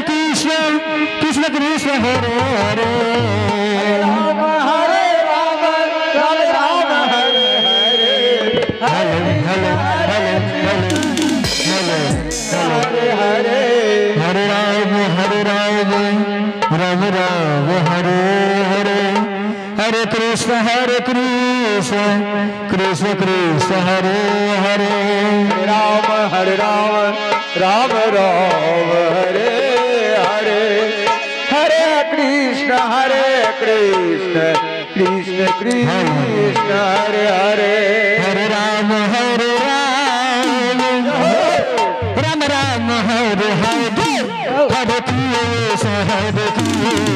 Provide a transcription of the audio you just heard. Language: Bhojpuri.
कृष्ण कृष्ण कृष्ण हरे हरे राम हरे राम राम राम हरे हरे हरे हरे हरे हरे हरे हरे हरे राम राम राम हरे हरे हरे कृष्ण कृष्ण कृष्ण हरे हरे राम राम राम हरे हरे हरे कृष्ण कृष्ण कृष्ण कृष्ण हरे हरे हरे राम राम राम हरे हरे हरे कृष्ण कृष्ण